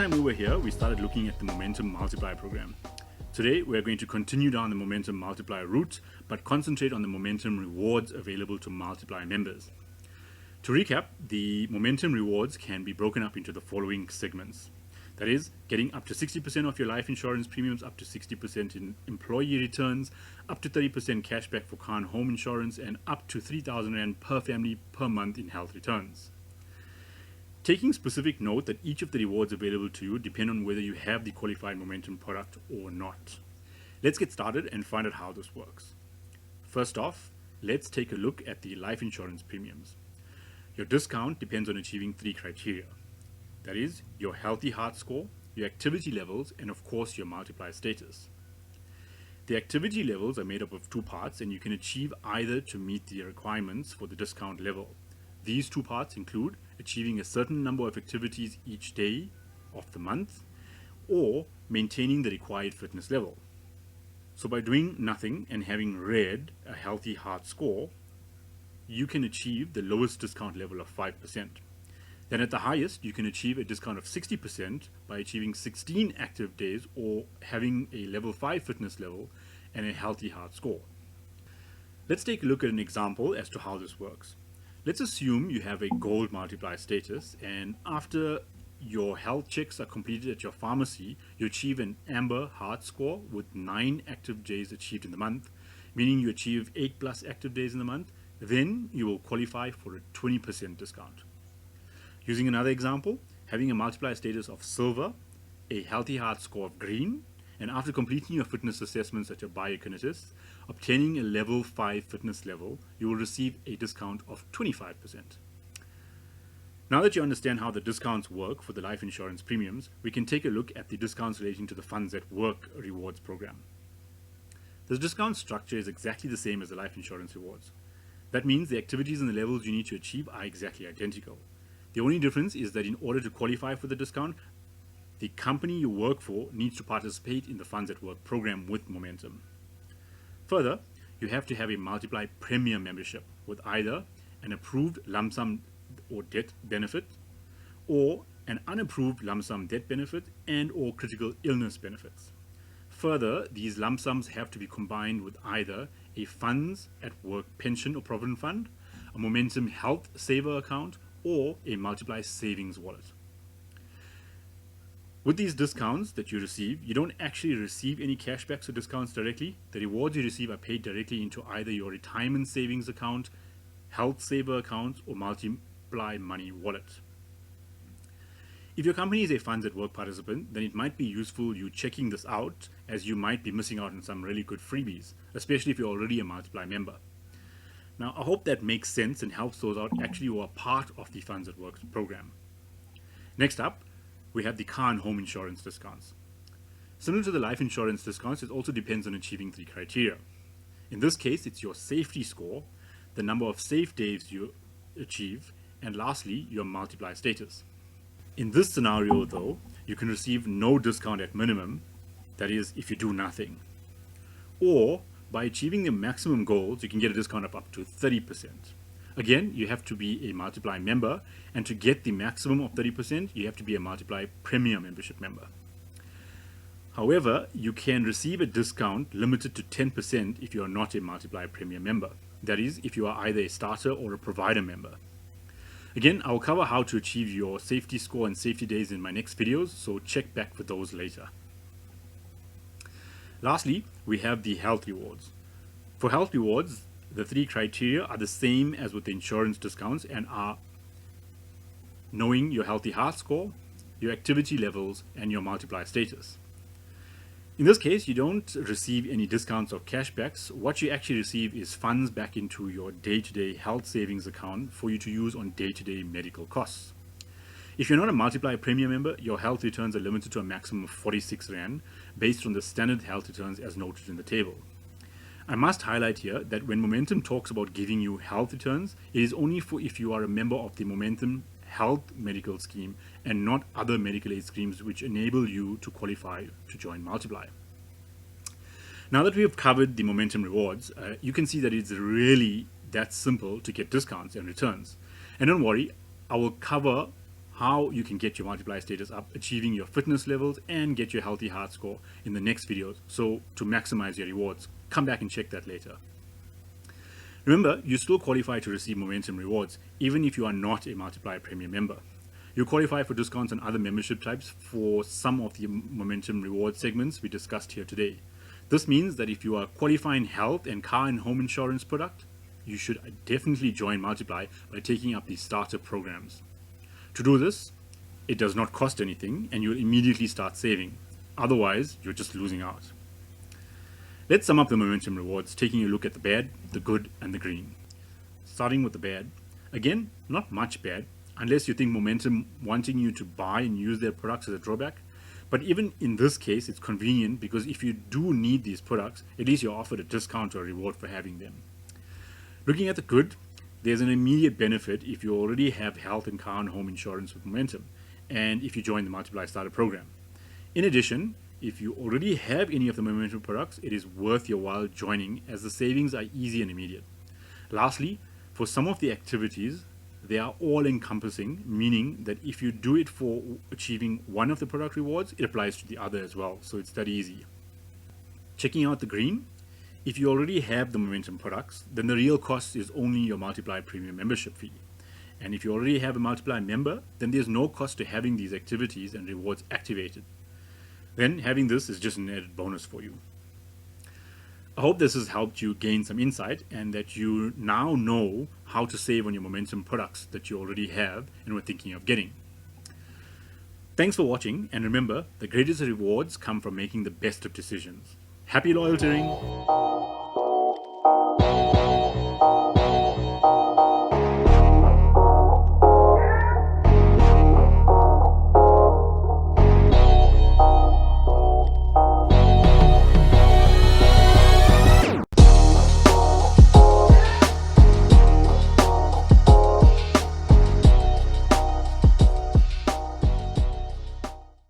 time we were here, we started looking at the Momentum Multiply program. Today, we're going to continue down the Momentum Multiply route, but concentrate on the Momentum Rewards available to Multiply members. To recap, the Momentum Rewards can be broken up into the following segments. That is, getting up to 60% of your life insurance premiums, up to 60% in employee returns, up to 30% cashback for car and home insurance, and up to 3,000 Rand per family per month in health returns. Taking specific note that each of the rewards available to you depend on whether you have the qualified Momentum product or not. Let's get started and find out how this works. First off, let's take a look at the life insurance premiums. Your discount depends on achieving 3 criteria. That is, your healthy heart score, your activity levels, and of course your multiply status. The activity levels are made up of 2 parts, and you can achieve either to meet the requirements for the discount level. These 2 parts include achieving a certain number of activities each day of the month, or maintaining the required fitness level. So by doing nothing and having read a healthy heart score, you can achieve the lowest discount level of 5%. Then at the highest, you can achieve a discount of 60% by achieving 16 active days or having a level 5 fitness level and a healthy heart score. Let's take a look at an example as to how this works. Let's assume you have a gold multiply status, and after your health checks are completed at your pharmacy, you achieve an amber heart score with 9 active days achieved in the month, meaning you achieve 8+ active days in the month. Then you will qualify for a 20% discount. Using another example, having a multiply status of silver, a healthy heart score of green, and after completing your fitness assessments at your biokineticist, obtaining a level 5 fitness level, you will receive a discount of 25%. Now that you understand how the discounts work for the life insurance premiums, we can take a look at the discounts relating to the FundsAtWork Rewards program. The discount structure is exactly the same as the life insurance rewards. That means the activities and the levels you need to achieve are exactly identical. The only difference is that in order to qualify for the discount, the company you work for needs to participate in the FundsAtWork program with Momentum. Further, you have to have a Multiply Premium membership with either an approved lump sum or death benefit or an unapproved lump sum death benefit and or critical illness benefits. Further, these lump sums have to be combined with either a FundsAtWork pension or provident fund, a Momentum Health Saver account, or a Multiply Savings wallet. With these discounts that you receive, you don't actually receive any cashbacks or discounts directly. The rewards you receive are paid directly into either your retirement savings account, health saver account, or Multiply Money wallet. If your company is a FundsAtWork participant, then it might be useful you checking this out, as you might be missing out on some really good freebies, especially if you're already a Multiply member. Now, I hope that makes sense and helps those out actually who are part of the FundsAtWork program. Next up, we have the car and home insurance discounts. Similar to the life insurance discounts, it also depends on achieving 3 criteria. In this case, it's your safety score, the number of safe days you achieve, and lastly, your multiply status. In this scenario, though, you can receive no discount at minimum, that is, if you do nothing. Or, by achieving the maximum goals, you can get a discount of up to 30%. Again, you have to be a Multiply member, and to get the maximum of 30%, you have to be a Multiply Premium membership member. However, you can receive a discount limited to 10% if you are not a Multiply Premium member. That is, if you are either a starter or a provider member. Again, I will cover how to achieve your safety score and safety days in my next videos, so check back for those later. Lastly, we have the health rewards. For health rewards, the 3 criteria are the same as with the insurance discounts and are knowing your healthy heart score, your activity levels, and your multiply status. In this case, you don't receive any discounts or cashbacks. What you actually receive is funds back into your day-to-day health savings account for you to use on day-to-day medical costs. If you're not a Multiply Premium member, your health returns are limited to a maximum of 46 Rand based on the standard health returns as noted in the table. I must highlight here that when Momentum talks about giving you health returns, it is only for if you are a member of the Momentum Health Medical Scheme and not other medical aid schemes which enable you to qualify to join Multiply. Now that we have covered the Momentum rewards, you can see that it's really that simple to get discounts and returns. And don't worry, I will cover how you can get your multiply status up, achieving your fitness levels, and get your healthy heart score in the next videos. So to maximize your rewards, come back and check that later. Remember, you still qualify to receive Momentum rewards, even if you are not a Multiply Premium member. You qualify for discounts on other membership types for some of the Momentum reward segments we discussed here today. This means that if you are qualifying health and car and home insurance product, you should definitely join Multiply by taking up the starter programs. To do this, it does not cost anything and you'll immediately start saving. Otherwise, you're just losing out. Let's sum up the Momentum rewards, taking a look at the bad, the good, and the green. Starting with the bad. Again, not much bad, unless you think Momentum wanting you to buy and use their products as a drawback. But even in this case, it's convenient because if you do need these products, at least you're offered a discount or a reward for having them. Looking at the good, there's an immediate benefit if you already have health and car and home insurance with Momentum, and if you join the Multiply Starter program. In addition, if you already have any of the Momentum products, it is worth your while joining, as the savings are easy and immediate. Lastly, for some of the activities, they are all-encompassing, meaning that if you do it for achieving one of the product rewards, it applies to the other as well, so it's that easy. Checking out the green, if you already have the Momentum products, then the real cost is only your Multiply Premium membership fee. And if you already have a Multiply member, then there's no cost to having these activities and rewards activated. Then having this is just an added bonus for you. I hope this has helped you gain some insight and that you now know how to save on your Momentum products that you already have and were thinking of getting. Thanks for watching, and remember, the greatest rewards come from making the best of decisions. Happy loyaltying!